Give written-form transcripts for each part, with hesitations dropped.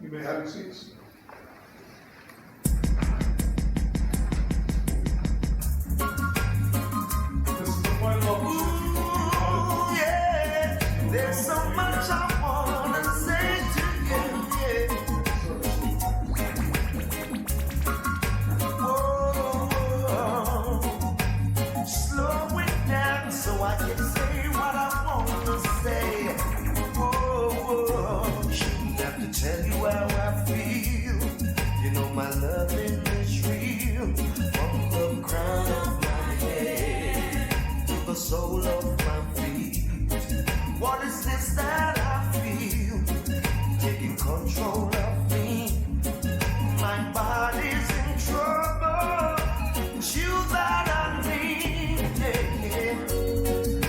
You may have your seats. This is the final opportunity. Yeah, there's so much I wanna say to you. Yeah. Whoa, slow it down so I can say what I wanna say. Whoa, shouldn't have to tell you how I feel. You know my loving is real. From the crown of my head to the sole of my feet. What is this that I feel? Taking control of me. My body's in trouble. It's you that I need. Yeah.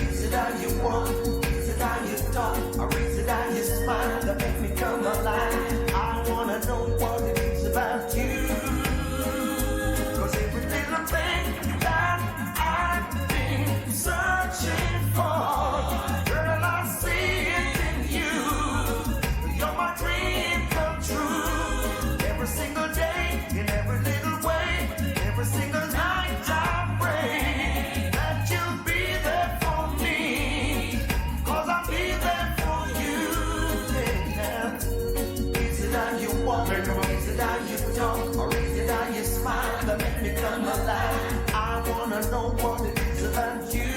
Is it how you walk? Is it how you talk? Or is it how you smile that make me come alive? I wanna know what it is about you. 'Cause every little thing that I've been searching for, girl, I see it in you. You're my dream come true. Every single day, in every little way, every single night I pray that you'll be there for me. 'Cause I'll be there for you. Yeah. Is it how you walk? Is it how you talk? Or is it how you smile that make me come alive? I wanna know what it is about you.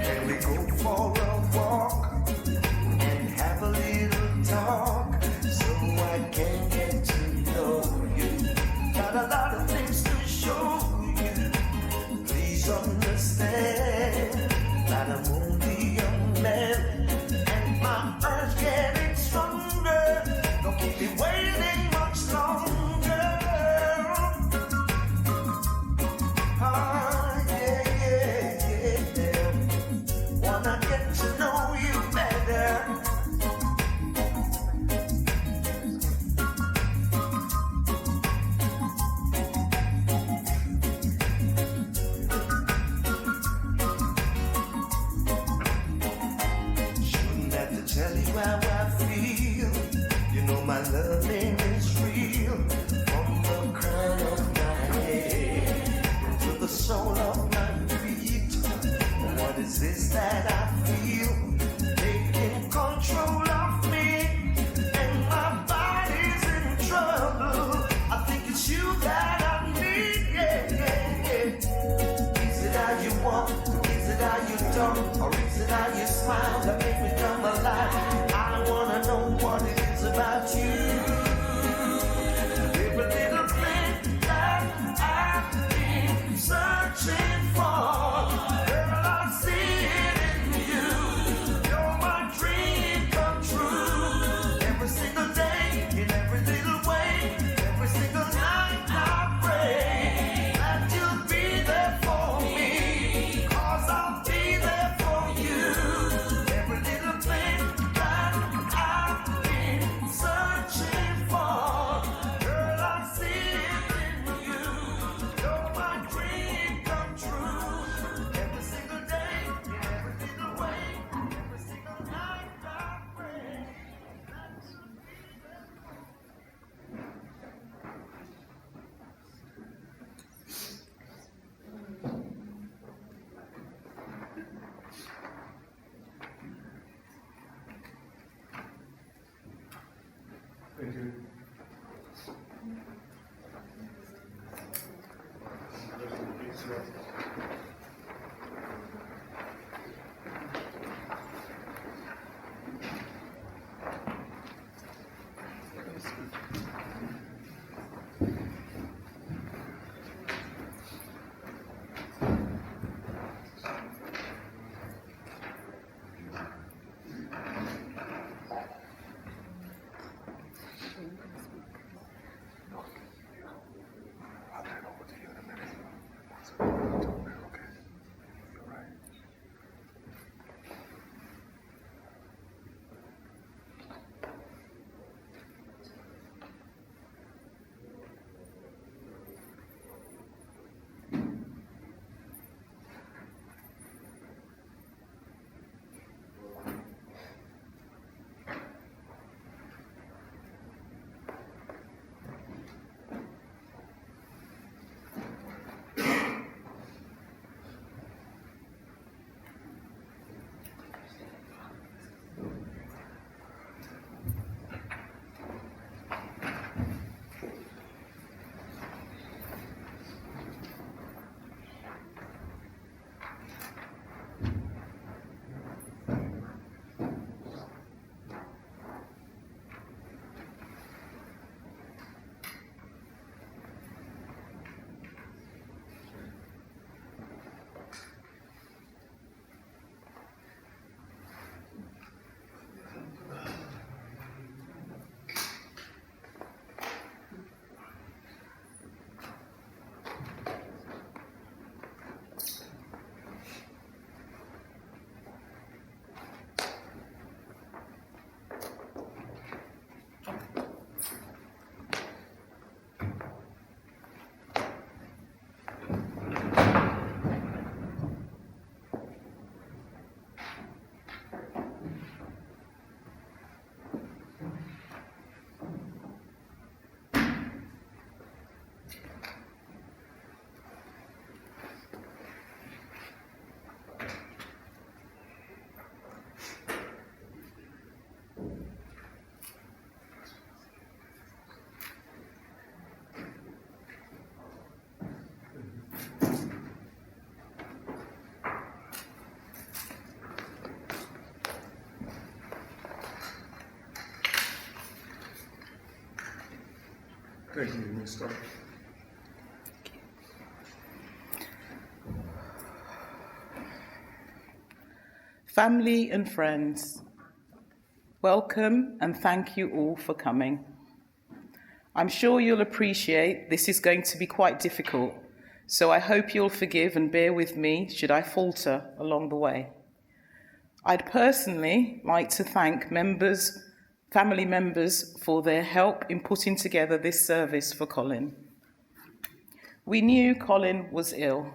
Can we go for a walk and have a little talk so I can get to know you? Got a lot of things to show you. Please understand that I'm only a man and my urge getting stronger. Don't keep me waiting much longer. Ah, yeah, yeah, yeah. Wanna get to know you better. Shouldn't have to tell you how I feel. You know my loving is real. From the crown of my head to the sole of my feet. What is this that I feel? Taking control of me, and my body's in trouble. I think it's you that I need. Yeah, yeah, yeah. Is it how you walk? Is it how you talk? Or is it how you smile that make me come alive? I wanna know what it is about you. Every little thing that I've been searching for, girl, I see it in you. You're my dream come true. Every single day, in every little way, every single night I pray that you'll be there for me. 'Cause I'll be there for you. Every little thing Thank you, Minister. Family and friends, welcome and thank you all for coming. I'm sure you'll appreciate this is going to be quite difficult, so I hope you'll forgive and bear with me should I falter along the way. I'd personally like to thank family members for their help in putting together this service for Colin. We knew Colin was ill.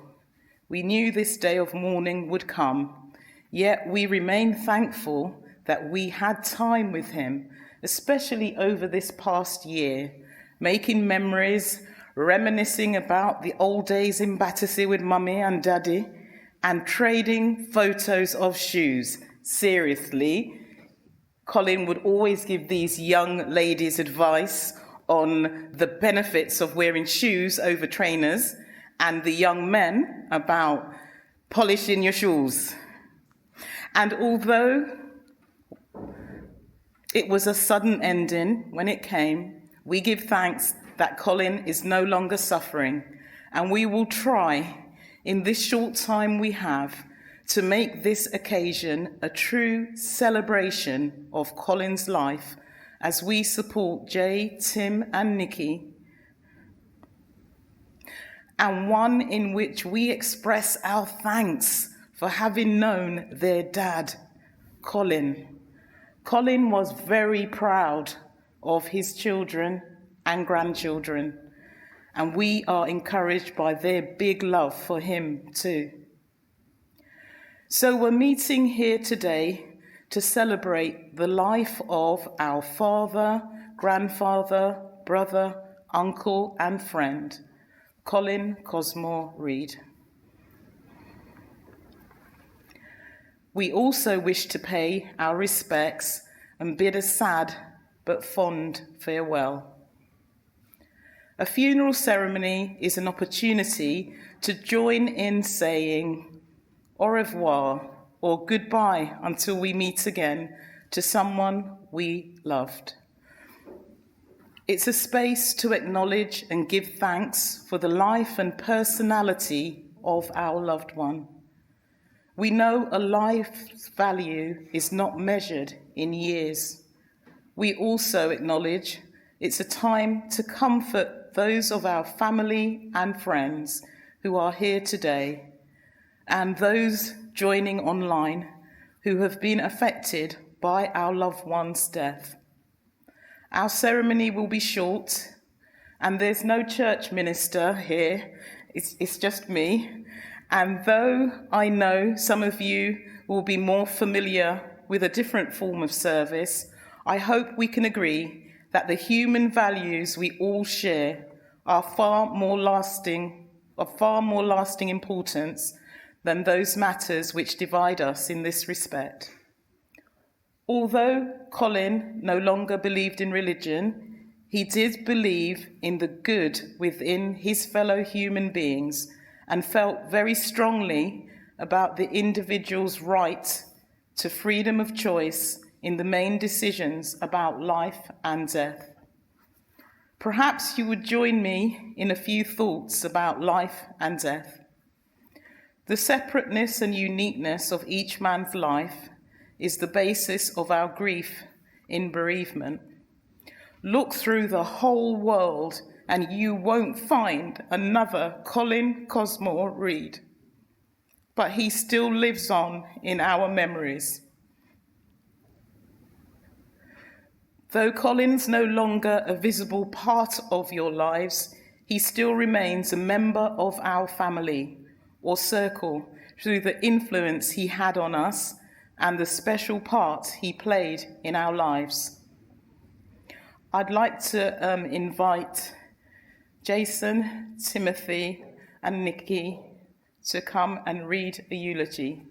We knew this day of mourning would come. Yet we remain thankful that we had time with him, especially over this past year, making memories, reminiscing about the old days in Battersea with Mummy and Daddy, and trading photos of shoes. Seriously, Colin would always give these young ladies advice on the benefits of wearing shoes over trainers, and the young men about polishing your shoes. And although it was a sudden ending when it came, we give thanks that Colin is no longer suffering, and we will try, in this short time we have, to make this occasion a true celebration of Colin's life as we support Jay, Tim, and Nikki, and one in which we express our thanks for having known their dad, Colin. Colin was very proud of his children and grandchildren, and we are encouraged by their big love for him too. So we're meeting here today to celebrate the life of our father, grandfather, brother, uncle, and friend, Colin Cosmore Reid. We also wish to pay our respects and bid a sad but fond farewell. A funeral ceremony is an opportunity to join in saying au revoir or goodbye until we meet again to someone we loved. It's a space to acknowledge and give thanks for the life and personality of our loved one. We know a life's value is not measured in years. We also acknowledge it's a time to comfort those of our family and friends who are here today, and those joining online who have been affected by our loved one's death. Our ceremony will be short, and there's no church minister here, it's just me. And though I know some of you will be more familiar with a different form of service, I hope we can agree that the human values we all share are far more lasting importance than those matters which divide us in this respect. Although Colin no longer believed in religion, he did believe in the good within his fellow human beings and felt very strongly about the individual's right to freedom of choice in the main decisions about life and death. Perhaps you would join me in a few thoughts about life and death. The separateness and uniqueness of each man's life is the basis of our grief in bereavement. Look through the whole world and you won't find another Colin Cosmore Reid. But he still lives on in our memories. Though Colin's no longer a visible part of your lives, he still remains a member of our family or circle through the influence he had on us and the special part he played in our lives. I'd like to invite Jason, Timothy, and Nikki to come and read a eulogy.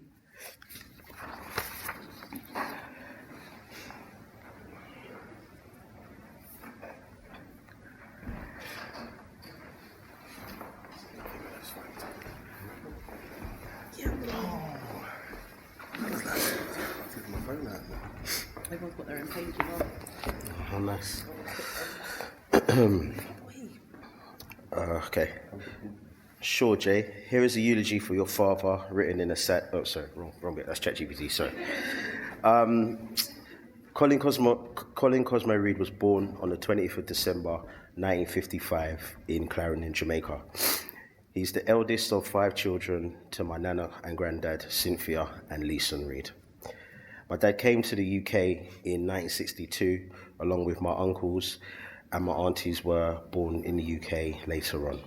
Everyone's got their own pages on. Oh, nice. Okay. Sure, Jay. Here is a eulogy for your father, written in a set. Oh, sorry, wrong bit. That's ChatGPT. Sorry. Colin Cosmo Reid was born on the 20th of December, 1955, in Clarendon, Jamaica. He's the eldest of 5 children to my nana and granddad, Cynthia and Leeson Reid. My dad came to the UK in 1962, along with my uncles, and my aunties were born in the UK later on.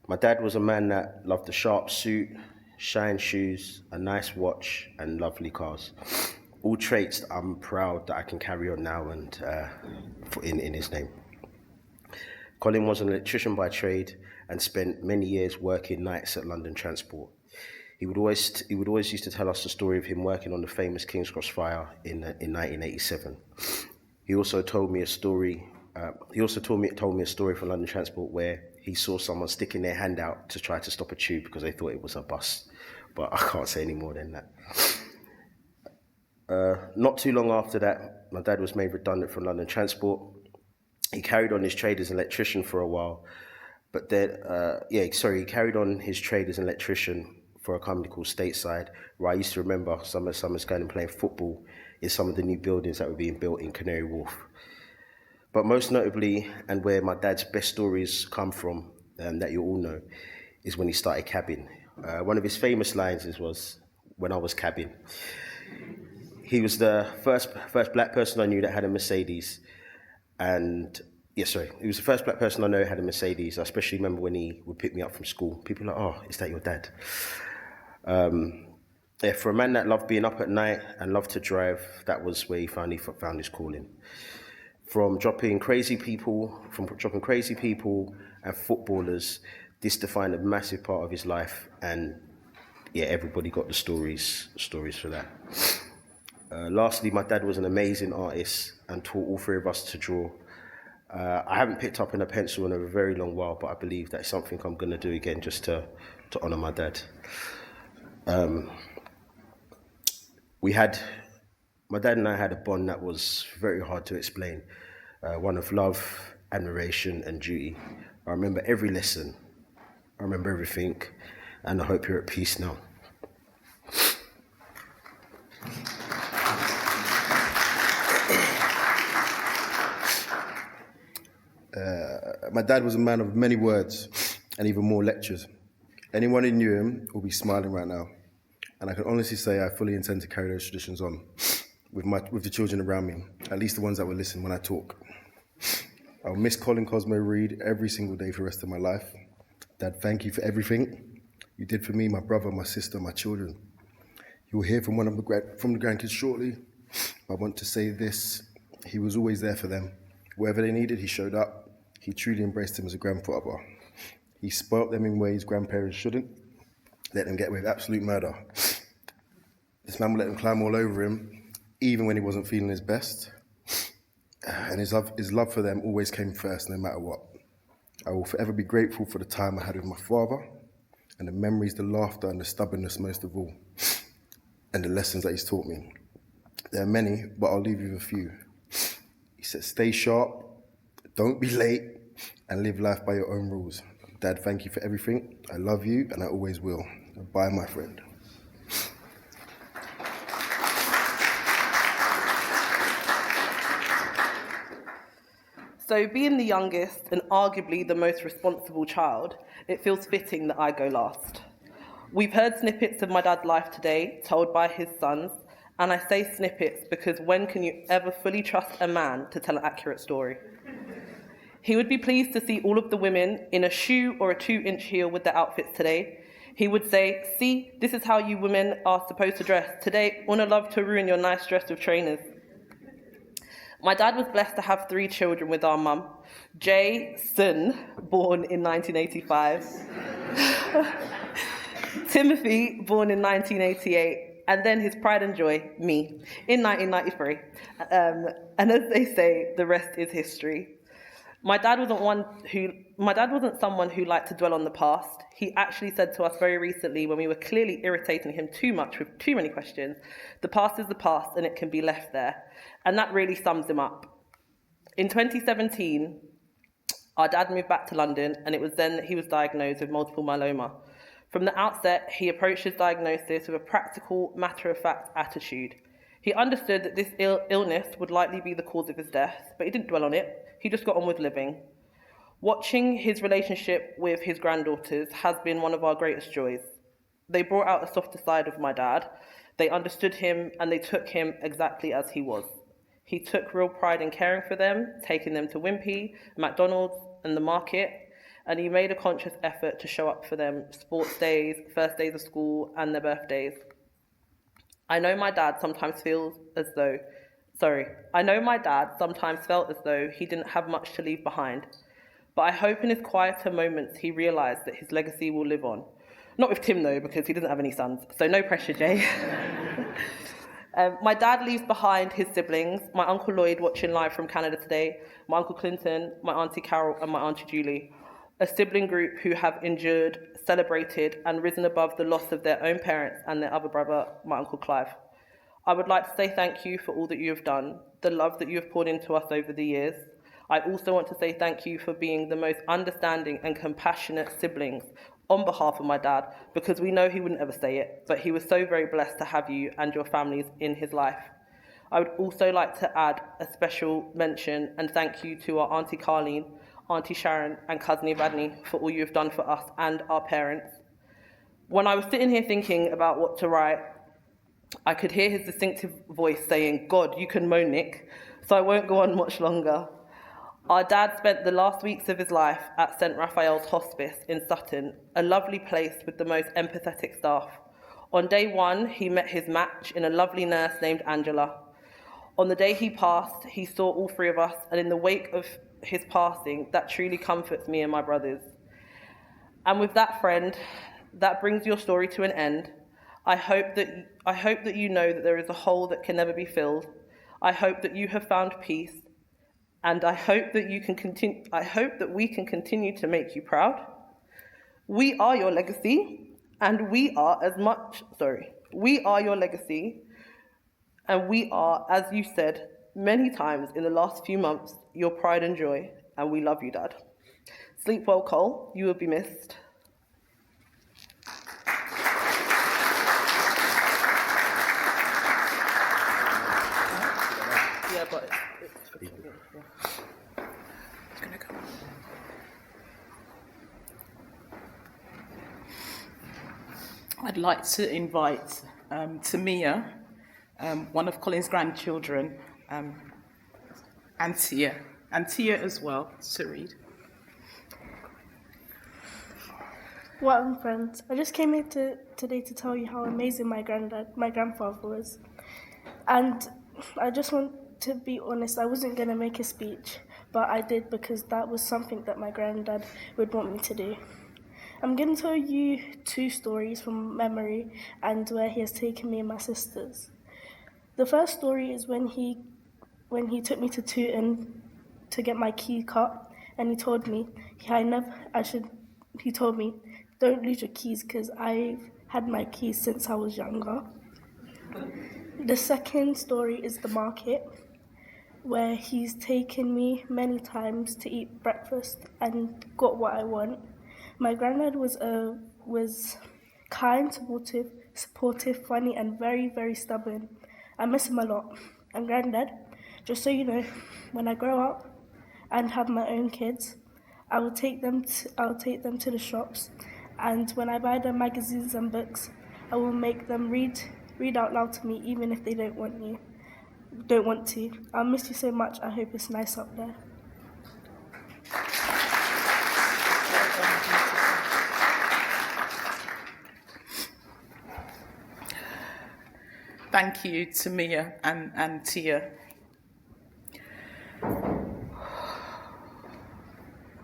My dad was a man that loved a sharp suit, shine shoes, a nice watch, and lovely cars. All traits that I'm proud that I can carry on now and in his name. Colin was an electrician by trade and spent many years working nights at London Transport. He would always used to tell us the story of him working on the famous King's Cross fire in 1987. He also told me a story. Told me a story from London Transport where he saw someone sticking their hand out to try to stop a tube because they thought it was a bus. But I can't say any more than that. Not too long after that, my dad was made redundant from London Transport. He carried on his trade as an electrician for a while, but then, he carried on his trade as an electrician for a company called Stateside, where I used to remember summers going and playing football in some of the new buildings that were being built in Canary Wharf. But most notably, and where my dad's best stories come from, that you all know, is when he started cabbing. One of his famous lines was, "When I was cabbing." He was the first black person I knew that had a Mercedes, he was the first black person I know who had a Mercedes. I especially remember when he would pick me up from school. People were like, "Oh, is that your dad?" For a man that loved being up at night and loved to drive, that was where he finally found his calling. From dropping crazy people and footballers, this defined a massive part of his life, and everybody got the stories for that. Lastly, my dad was an amazing artist and taught all 3 of us to draw. I haven't picked up a pencil in a very long while, but I believe that's something I'm going to do again just to honour my dad. My dad and I had a bond that was very hard to explain, one of love, admiration and duty. I remember every lesson, I remember everything, and I hope you're at peace now. My dad was a man of many words and even more lectures. Anyone who knew him will be smiling right now. And I can honestly say I fully intend to carry those traditions on with the children around me, at least the ones that will listen when I talk. I'll miss Colin Cosmo Reid every single day for the rest of my life. Dad, thank you for everything you did for me, my brother, my sister, my children. You will hear from from the grandkids shortly. I want to say this, he was always there for them. Whatever they needed, he showed up. He truly embraced them as a grandfather. He spoilt them in ways grandparents shouldn't. Let them get away with absolute murder. This man would let them climb all over him, even when he wasn't feeling his best. And his love for them always came first, no matter what. I will forever be grateful for the time I had with my father, and the memories, the laughter, and the stubbornness most of all, and the lessons that he's taught me. There are many, but I'll leave you with a few. He said, stay sharp, don't be late, and live life by your own rules. Dad, thank you for everything. I love you, and I always will. Bye, my friend. So being the youngest and arguably the most responsible child, it feels fitting that I go last. We've heard snippets of my dad's life today, told by his sons, and I say snippets because when can you ever fully trust a man to tell an accurate story? He would be pleased to see all of the women in a shoe or a 2-inch heel with their outfits today. He would say, see, this is how you women are supposed to dress. Today, Una love to ruin your nice dress with trainers. My dad was blessed to have 3 children with our mum. Jason, born in 1985. Timothy, born in 1988. And then his pride and joy, me, in 1993. And as they say, the rest is history. My dad wasn't someone who liked to dwell on the past. He actually said to us very recently when we were clearly irritating him too much with too many questions, the past is the past and it can be left there. And that really sums him up. In 2017, Our dad moved back to London, and it was then that he was diagnosed with multiple myeloma. From the outset, he approached his diagnosis with a practical, matter-of-fact attitude. He understood that this illness would likely be the cause of his death, but he didn't dwell on it. He just got on with living. Watching his relationship with his granddaughters has been one of our greatest joys. They brought out the softer side of my dad. They understood him, and they took him exactly as he was. He took real pride in caring for them, taking them to Wimpy, McDonald's, and the market, and he made a conscious effort to show up for them, sports days, first days of school, and their birthdays. I know my dad sometimes felt as though he didn't have much to leave behind, but I hope in his quieter moments he realised that his legacy will live on. Not with Tim though, because he doesn't have any sons, so no pressure, Jay. My dad leaves behind his siblings, my Uncle Lloyd watching live from Canada today, my Uncle Clinton, my Auntie Carol and my Auntie Julie, a sibling group who have endured, celebrated and risen above the loss of their own parents and their other brother, my Uncle Clive. I would like to say thank you for all that you have done, the love that you have poured into us over the years. I also want to say thank you for being the most understanding and compassionate siblings on behalf of my dad, because we know he wouldn't ever say it, but he was so very blessed to have you and your families in his life. I would also like to add a special mention and thank you to our Auntie Carleen, Auntie Sharon and Cousin Evadne for all you have done for us and our parents. When I was sitting here thinking about what to write, I could hear his distinctive voice saying, "God, you can moan, Nick," so I won't go on much longer. Our dad spent the last weeks of his life at St Raphael's Hospice in Sutton, a lovely place with the most empathetic staff. On day one, he met his match in a lovely nurse named Angela. On the day he passed, he saw all three of us, and in the wake of his passing, that truly comforts me and my brothers. And with that, friend, that brings your story to an end. I hope that you know that there is a hole that can never be filled. I hope that you have found peace. And I hope that we can continue to make you proud. We are your legacy, and we are, as you said many times in the last few months, your pride and joy, and we love you, Dad. Sleep well, Cole. You will be missed. Yeah, but it's gonna go. I'd like to invite Tamia, one of Colin's grandchildren, and Tia as well, to read. Welcome, friends. I just came here today to tell you how amazing my grandfather was. And I just want to be honest, I wasn't going to make a speech, but I did because that was something that my granddad would want me to do. I'm going to tell you two stories from memory and where he has taken me and my sisters. The first story is when he took me to Tooting to get my key cut, and he told me don't lose your keys because I've had my keys since I was younger. The second story is the market, where he's taken me many times to eat breakfast and got what I want. My granddad was kind, supportive, funny, and very, very stubborn. I miss him a lot. And Granddad, just so you know, when I grow up and have my own kids, I'll take them to the shops, and when I buy them magazines and books, I will make them read out loud to me, even if they don't want to. I'll miss you so much. I hope it's nice up there. Thank you, Tamia and Tia.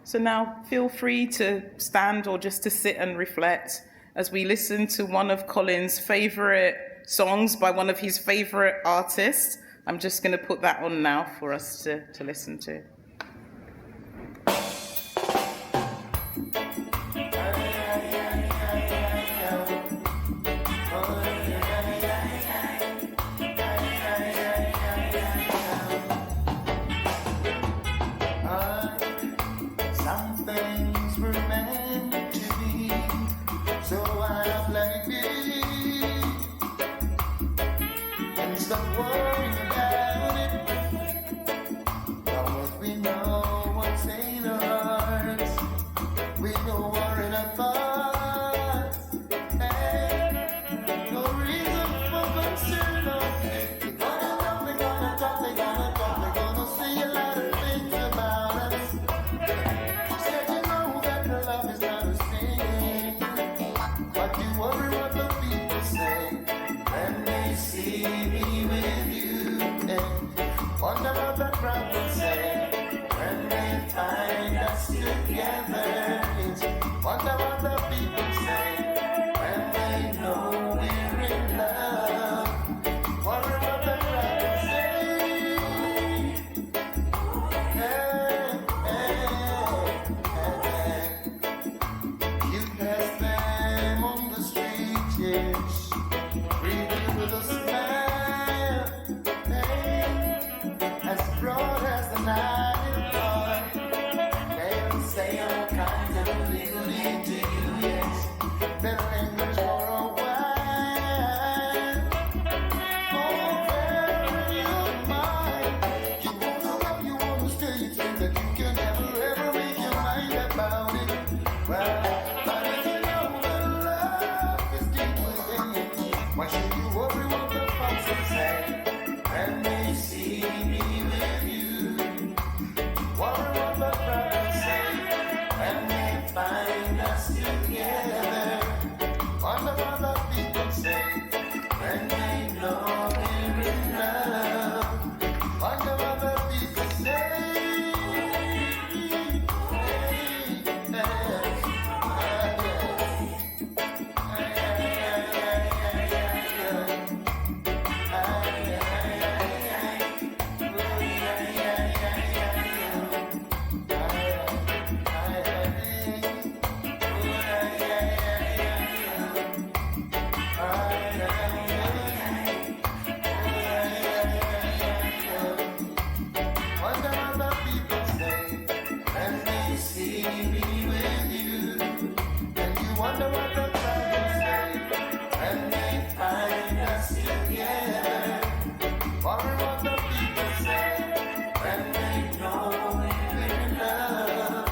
So now feel free to stand or just to sit and reflect as we listen to one of Colin's favourite songs by one of his favourite artists. I'm just going to put that on now for us to listen to. kind of goody to you, yes. Been lingers for a while. Over your mind. You wanna love, you wanna stay, you think that you can never ever make your mind about it. Well, but if you know that love is deep within you, why should you worry what the folks will say? When they see me with you, worry what the crowd will say. When they find us together, wonder what the people say. When they know we're in love, wonder what the people say. Wonder what the people say when they see me with you. And you wonder what the crowd will say when they find us together. Wonder what the people say when they know we're in love.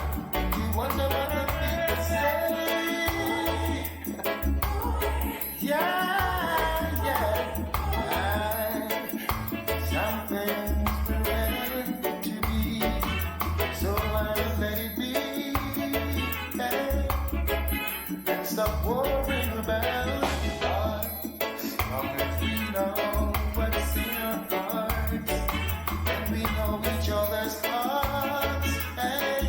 You wonder what the people say. Yeah, yeah. Something's meant to be, so I'll let it be. Hey, and stop worrying about it. As we know what's in our hearts, and we know each other's hearts. Hey,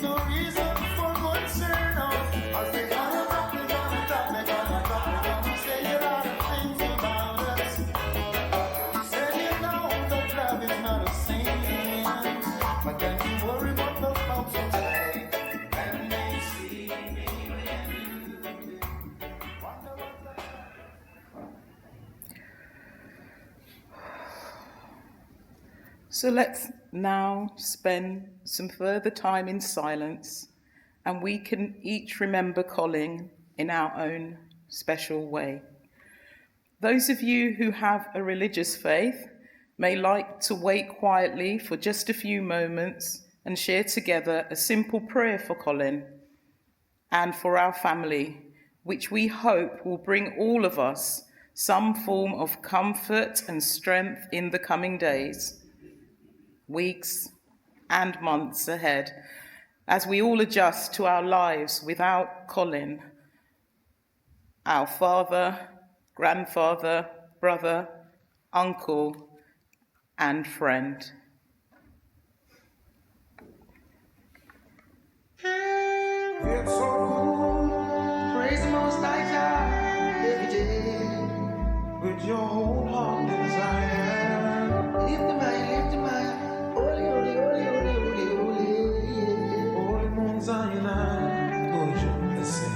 no reason for concern. I'll say, gonna talk, they're gonna talk, they're gonna talk, they're gonna say a lot of things about us. You said you know that love is not a sin, but then you worry what the folks will say when they see me with you. Wonder what the So let's now spend some further time in silence, and we can each remember Colin in our own special way. Those of you who have a religious faith may like to wait quietly for just a few moments and share together a simple prayer for Colin and for our family, which we hope will bring all of us some form of comfort and strength in the coming days, weeks, and months ahead, as we all adjust to our lives without Colin, our father, grandfather, brother, uncle, and friend. It's so cool. Praise the Most High God every day with your whole heart desire. Lift the mind, holy, holy, holy, holy, holy, holy, yeah. Holy Mount Zion, let's sing.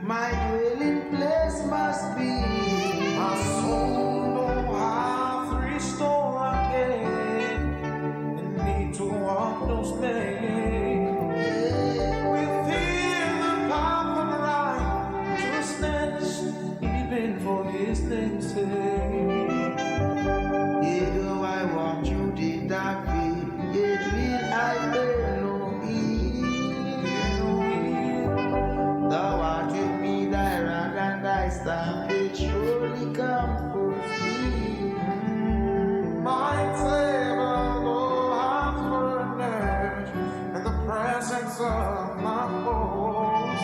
my dwelling place must be. My soul know how to restore again, and need to walk those ways. Within the path of righteousness, even for His name's sake. Yet though I walk through the dark valley, yet will I fear no evil. Thou art with me, thy rod and thy staff, they surely comfort me. My table, though hath furnished in the presence of my foes.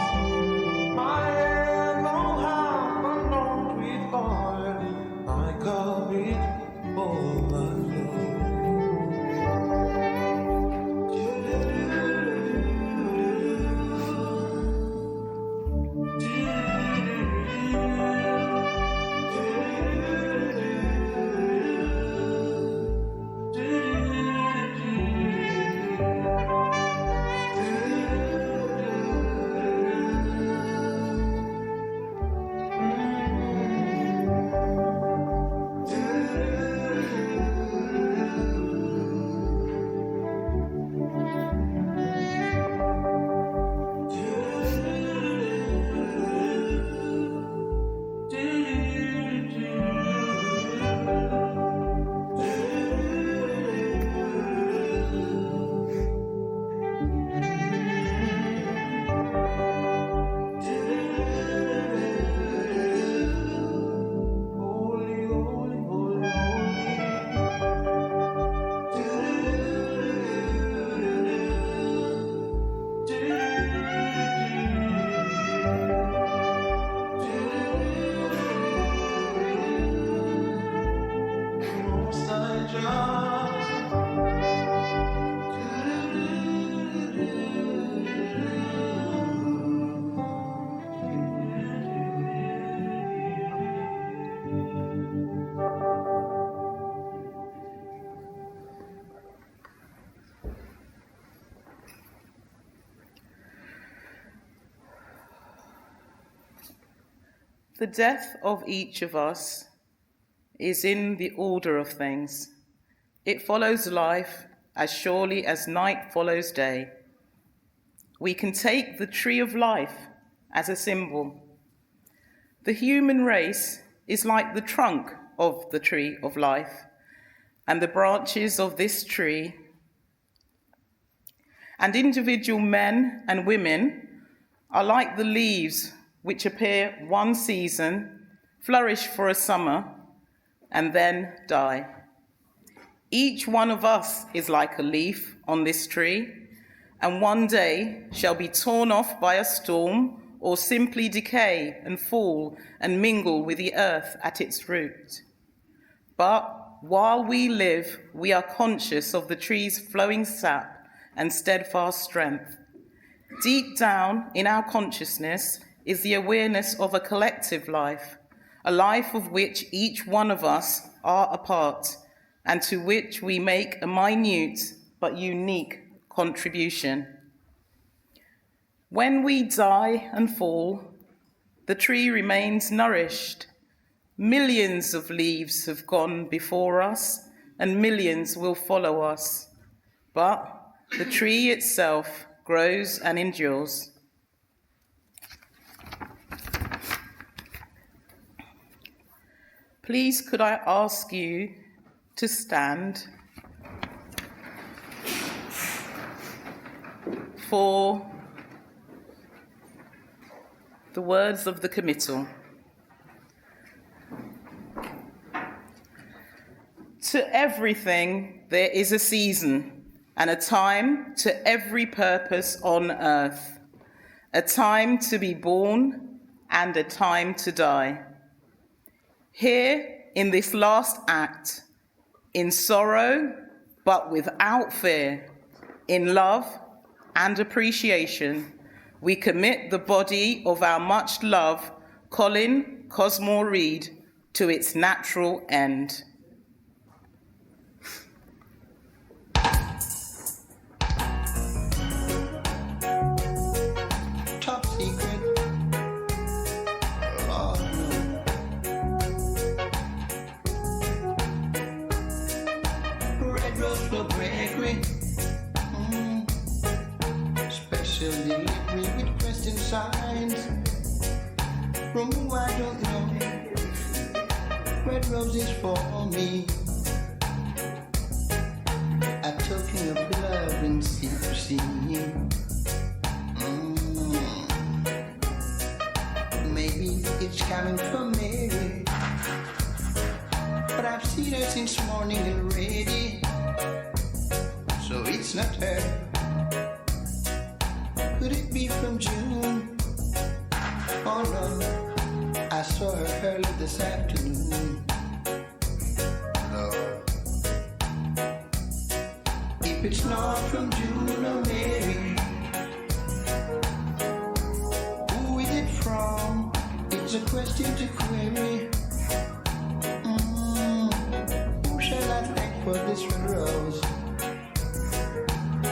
My head, though hath anointed with oil, my cup it The death of each of us is in the order of things. It follows life as surely as night follows day. We can take the tree of life as a symbol. The human race is like the trunk of the tree of life, and the branches of this tree, and individual men and women are like the leaves which appear one season, flourish for a summer, and then die. Each one of us is like a leaf on this tree, and one day shall be torn off by a storm, or simply decay and fall and mingle with the earth at its root. But while we live, we are conscious of the tree's flowing sap and steadfast strength. Deep down in our consciousness is the awareness of a collective life, a life of which each one of us are a part, and to which we make a minute but unique contribution. When we die and fall, the tree remains nourished. Millions of leaves have gone before us, and millions will follow us. But the tree itself grows and endures. Please, could I ask you to stand for the words of the committal. To everything there is a season and a time to every purpose on earth, a time to be born and a time to die. Here in this last act, in sorrow but without fear, in love and appreciation, we commit the body of our much loved Colin Reid to its natural end. Top secret. for Gregory. Special delivery with question signs. From who I don't know. Red roses for me. A token of love and secrecy. Maybe it's coming from Mary, but I've seen her since morning already, so it's not her. Could it be from June? Oh no, I saw her early this afternoon. No. If it's not from June or Mary, who is it from? It's a question to query. Who shall I thank for this red rose?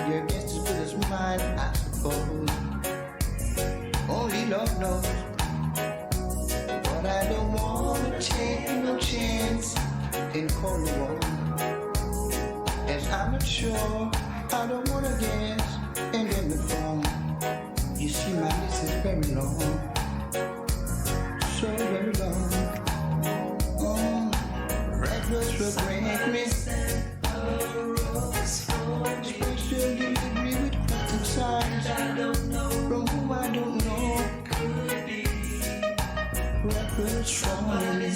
Your guess is good as mine, I suppose. Only Lord knows. But I don't want to take no chance in calling one. As I'm not sure, I don't want to guess and get me wrong. You see, my list is very long, so very long. Red rose for Gregory. Special delivery with question signs. From who I don't know. Red rose for me.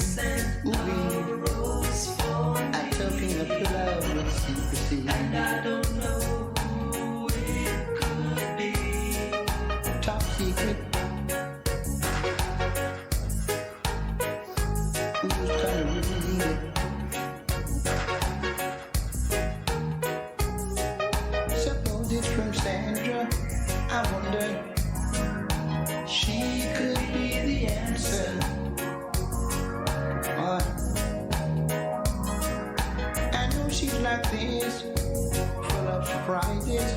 I'm talking of love with secrecy. And I don't know who it could be. Top secret. Who's gonna reveal it? Suppose it's from Sandra. I wonder. She could be the answer. I know she's like this, full of surprises.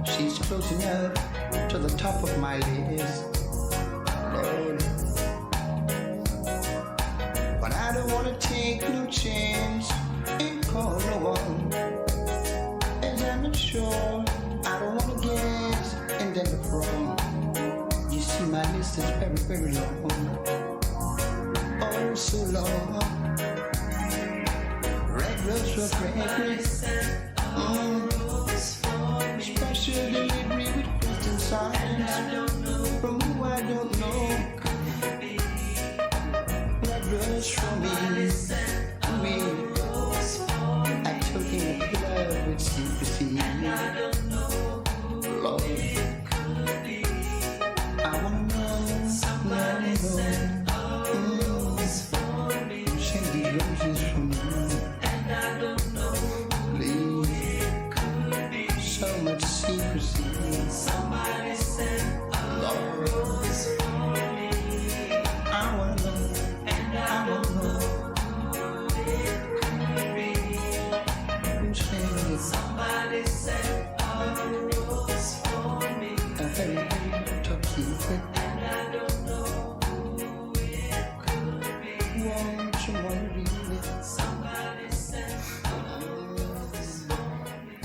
She's close enough to the top of my list. Lord. But I don't want to take no chance and call no one. As I'm not sure, I don't want to guess and then the wrong. You see, my list is very, very long. Oh, so long. Red rose for Gregory. Special delivery with question signs. From who I don't know. Red rose for me. I'm talking of love with secrecy. Lord, I wanna know. Send these roses for me. Please. So much secrecy. Somebody sent a rose for me. I wanna know. And I don't know who it could be. Who sent it? Somebody sent a rose for me. A very top secret. And I don't know who it could be. Won't you wanna read it? Somebody sent a rose for me.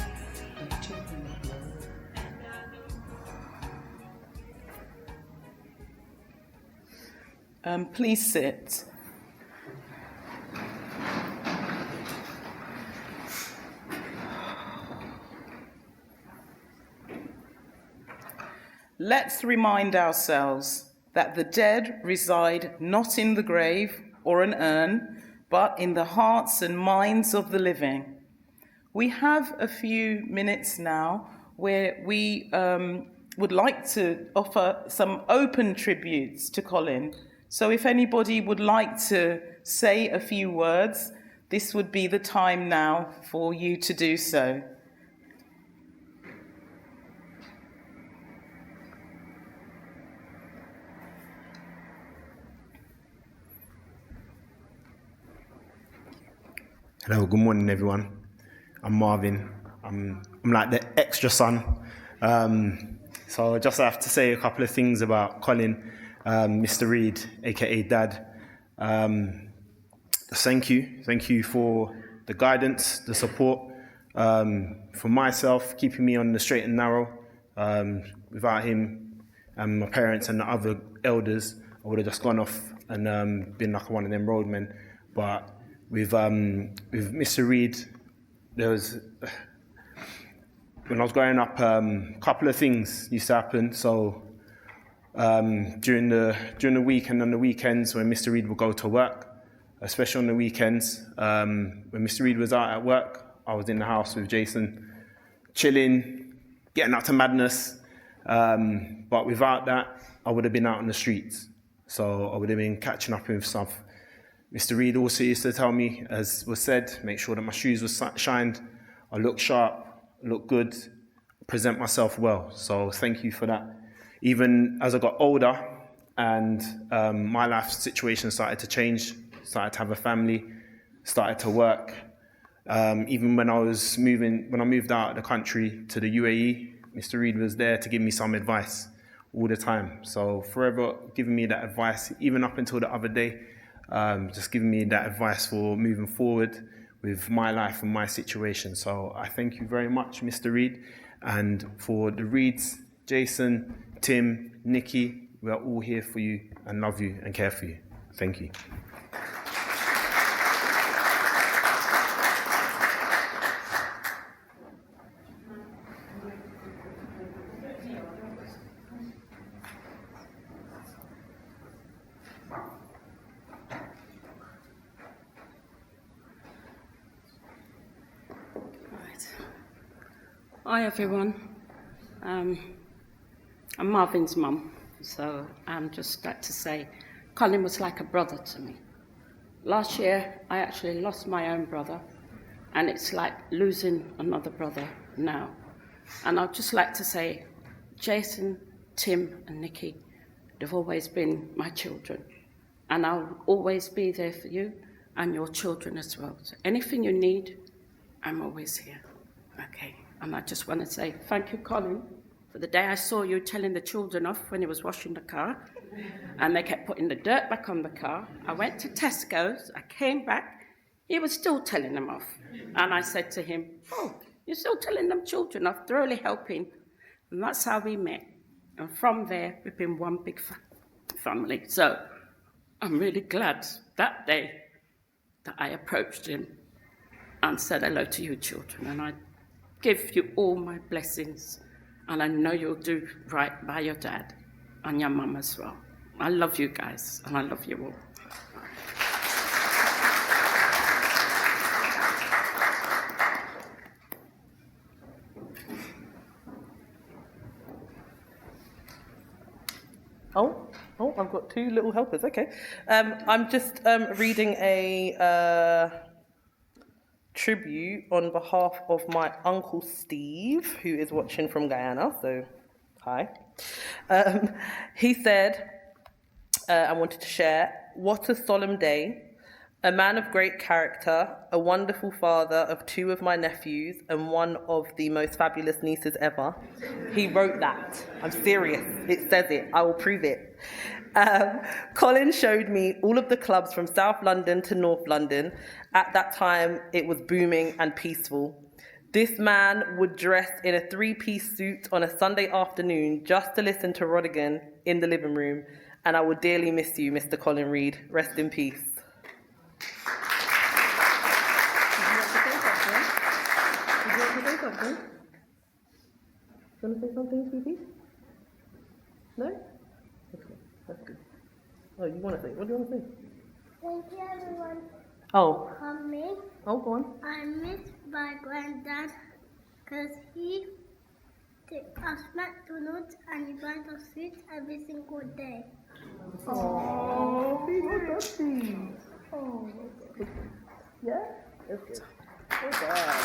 A token of love. And I don't know. Please sit. Let's remind ourselves that the dead reside not in the grave or an urn, but in the hearts and minds of the living. We have a few minutes now where we would like to offer some open tributes to Colin. So if anybody would like to say a few words, this would be the time now for you to do so. Hello, good morning, everyone. I'm Marvin. I'm like the extra son. So I just have to say a couple of things about Colin, Mr. Reid, aka Dad. Thank you for the guidance, the support, For myself, keeping me on the straight and narrow. Without him and my parents and the other elders, I would have just gone off and been like one of them roadmen. But with Mr. Reid, there was, when I was growing up, a couple of things used to happen. So during the week and on the weekends when Mr. Reid would go to work, especially on the weekends, when Mr. Reid was out at work, I was in the house with Jason, chilling, getting up to madness. But without that, I would have been out on the streets. So I would have been catching up with stuff. Mr. Reid also used to tell me, as was said, make sure that my shoes were shined, I look sharp, look good, present myself well. So thank you for that. Even as I got older and my life situation started to change, started to have a family, started to work. Even when I moved out of the country to the UAE, Mr. Reid was there to give me some advice all the time. So forever giving me that advice, even up until the other day, just giving me that advice for moving forward with my life and my situation. So I thank you very much, Mr. Reid. And for the Reids, Jason, Tim, Nikki, we are all here for you and love you and care for you. Thank you. Hi everyone, I'm Marvin's mum, so I'm just like to say Colin was like a brother to me. Last year I actually lost my own brother, and it's like losing another brother now. And I'd just like to say Jason, Tim and Nikki, they've always been my children, and I'll always be there for you and your children as well. So anything you need, I'm always here. Okay. And I just want to say thank you, Colin, for the day I saw you telling the children off when he was washing the car, and they kept putting the dirt back on the car. I went to Tesco's, I came back, he was still telling them off. And I said to him, oh, you're still telling them children off, they're only helping. And that's how we met. And from there, we've been one big family. So I'm really glad that day that I approached him and said hello to you children. And I give you all my blessings, and I know you'll do right by your dad and your mum as well. I love you guys, and I love you all. Oh, I've got two little helpers, okay. I'm just reading a tribute on behalf of my Uncle Steve, who is watching from Guyana, so hi. He said, I wanted to share, what a solemn day, a man of great character, a wonderful father of two of my nephews and one of the most fabulous nieces ever. He wrote that. I'm serious. It says it. I will prove it. Colin showed me all of the clubs from South London to North London. At that time, it was booming and peaceful. This man would dress in a three-piece suit on a Sunday afternoon just to listen to Rodigan in the living room. And I will dearly miss you, Mr. Colin Reid. Rest in peace. Do you want to say something, sweetie? No? Okay, that's good. Oh, you want to say? What do you want to say? Thank you, everyone. Oh. Coming. Oh, go on. I miss my granddad because he takes us McDonald's and he buys us sweets every single day. Oh, baby. Oh, yeah? That's good. Good job.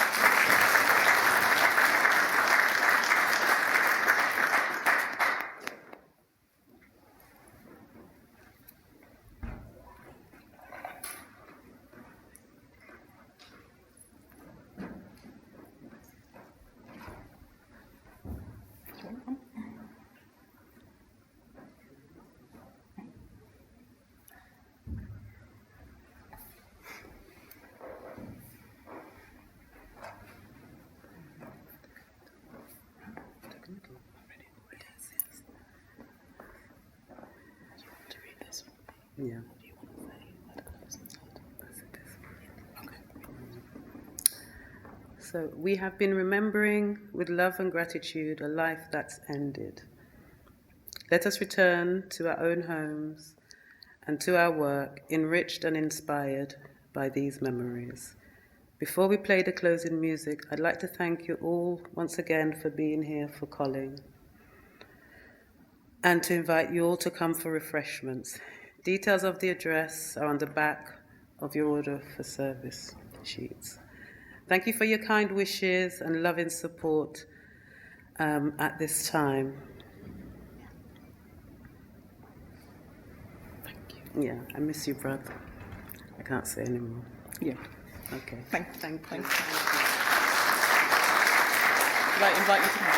Yeah. So we have been remembering with love and gratitude a life that's ended. Let us return to our own homes and to our work, enriched and inspired by these memories. Before we play the closing music, I'd like to thank you all once again for being here for Colin, and to invite you all to come for refreshments. Details of the address are on the back of your order for service sheets. Thank you for your kind wishes and loving support at this time. Thank you. Yeah, I miss you, brother. I can't say anymore. Yeah. Okay. Thank you. Could I invite you to come?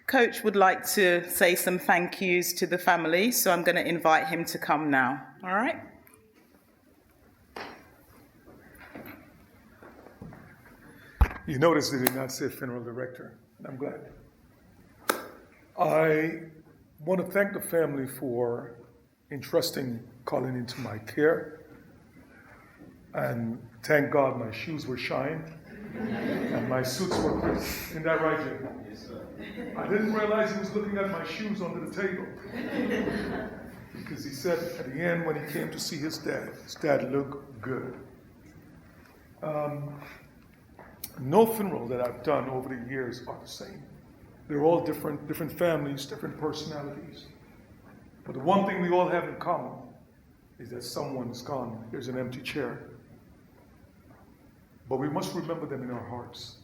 Coach would like to say some thank yous to the family, so I'm going to invite him to come now. All right? You notice they did not say funeral director, and I'm glad. I want to thank the family for entrusting Colin into my care, and thank God my shoes were shined and my suits were crisp. Isn't that right, Jim? Yes, sir. I didn't realize he was looking at my shoes under the table, because he said at the end when he came to see his dad looked good. No funeral that I've done over the years are the same. They're all different families, different personalities. But the one thing we all have in common is that someone's gone. There's an empty chair. But we must remember them in our hearts.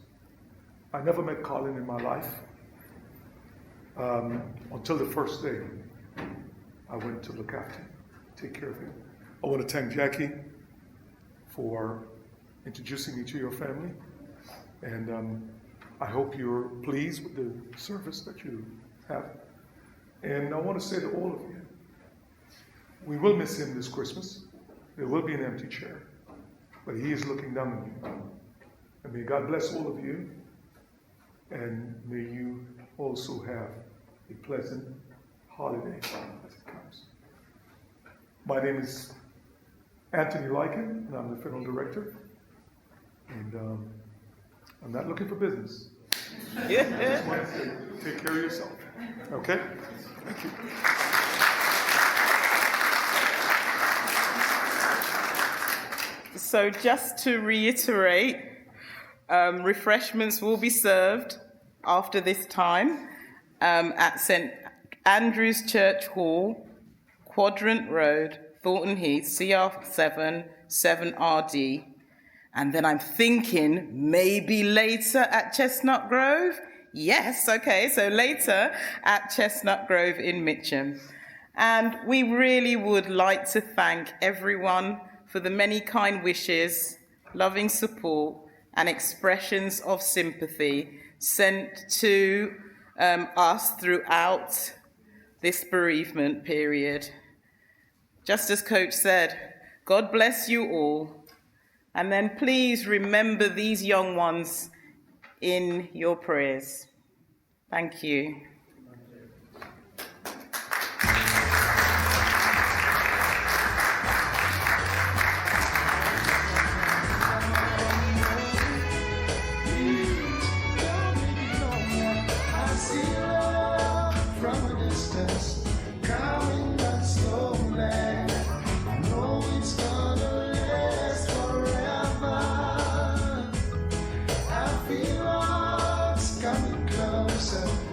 I never met Colin in my life until the first day I went to look after him, take care of him. I want to thank Jackie for introducing me to your family. And I hope you're pleased with the service that you have. And I want to say to all of you, we will miss him this Christmas. There will be an empty chair, but he is looking down on you. And may God bless all of you, and may you also have a pleasant holiday as it comes. My name is Anthony Lycan, and I'm the funeral director. And I'm not looking for business. I just want to say, take care of yourself. Okay? Thank you. So just to reiterate, refreshments will be served after this time at St Andrew's Church Hall, Quadrant Road, Thornton Heath, CR7 7RD. And then I'm thinking maybe later at Chestnut Grove. Yes, okay, so later at Chestnut Grove in Mitcham. And we really would like to thank everyone for the many kind wishes, loving support, and expressions of sympathy sent to us throughout this bereavement period. Just as Coach said, God bless you all. And then please remember these young ones in your prayers. Thank you.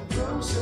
Closer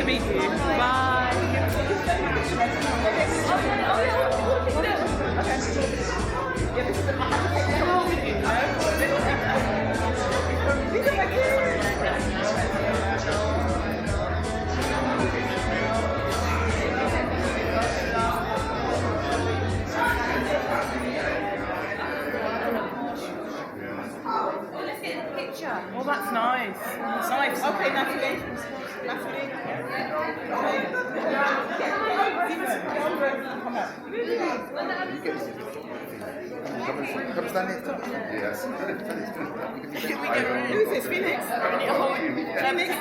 meet you. Bye. Oh, that's nice. That's nice. Okay, Natalie. Natalie. Come stand here. Yes. Who's this? Phoenix? Phoenix?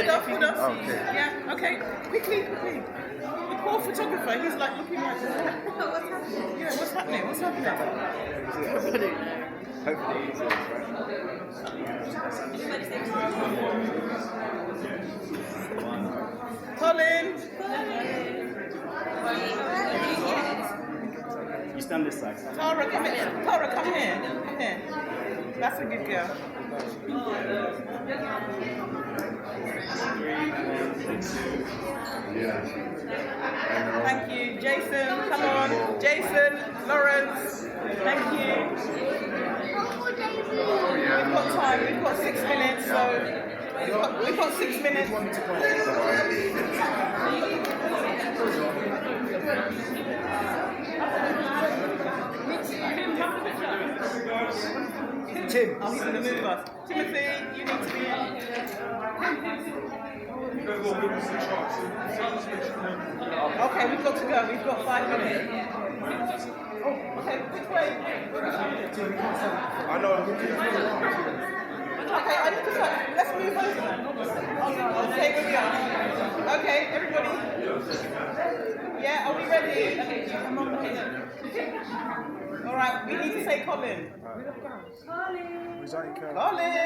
Oh, hold on. Yeah, okay. Quickly. The poor photographer, he's like looking like, what's happening? Yeah, what's happening? Hopefully he's right. Colin! You stand this side. Tara, come here. Tara, come here. Come here. That's a good girl. Thank you. Jason, come on. Jason, Lawrence. Thank you. We've got time. We've got 6 minutes, so we've got 6 minutes. Tim. Oh, he's going to move us. Timothy, you need to be in. Okay, we've got to go. We've got 5 minutes. Oh, okay, which way? I know. Okay, I need to start. Let's move over. Okay, we go. Okay, everybody. Yeah, are we ready? All right, we need to say Colin. Colin!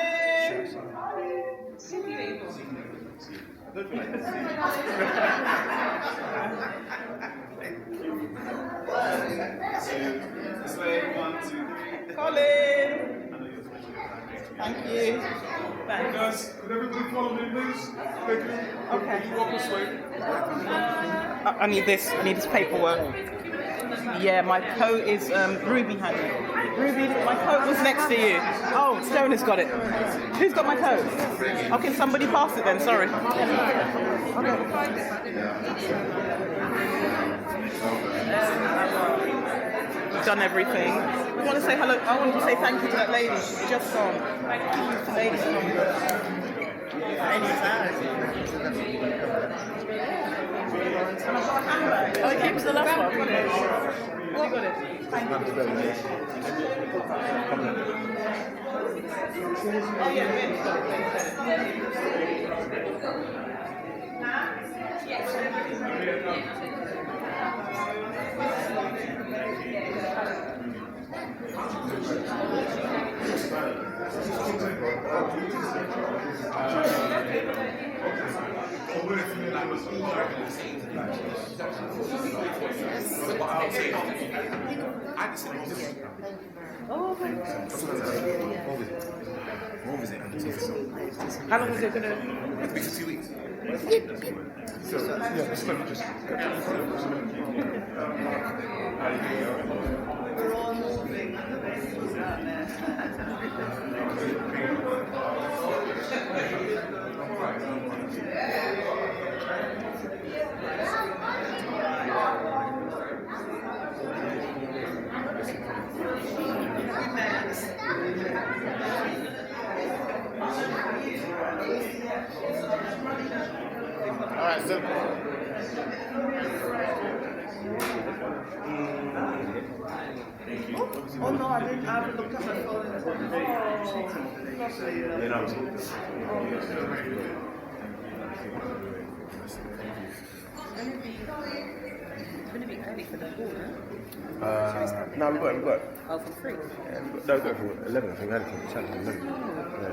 Colin! Thank you. Thanks. Guys, could everybody follow me, please? Thank you. Okay. Can you walk this way? I need this. I need this paperwork. Yeah, my coat is Ruby had it. Ruby, my coat was next to you. Oh, Stone has got it. Who's got my coat? Oh, can somebody pass it then? Sorry. Done everything. I want to say hello. I want to say thank you to that lady. She's just gone. Lady's gone. Oh, it keeps the last one. Oh, you got it. Thank you. Oh, yeah, How long is it going to? It's been 2 weeks. So, yeah, just let me just. We're all moving. All right, so. Oh no, I didn't. I haven't looked at my phone. It's going to be early for the ball, No, we got it. Oh, for free? Yeah, we got it for 11, I think. We had it for 10, 11. Yeah.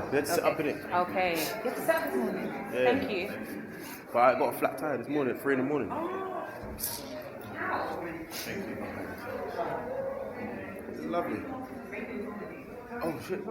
We had to sit up in it. Okay. You have to set this morning. Yeah. Thank you. But I got a flat tire this morning at 3 in the morning. It's lovely. Oh shit.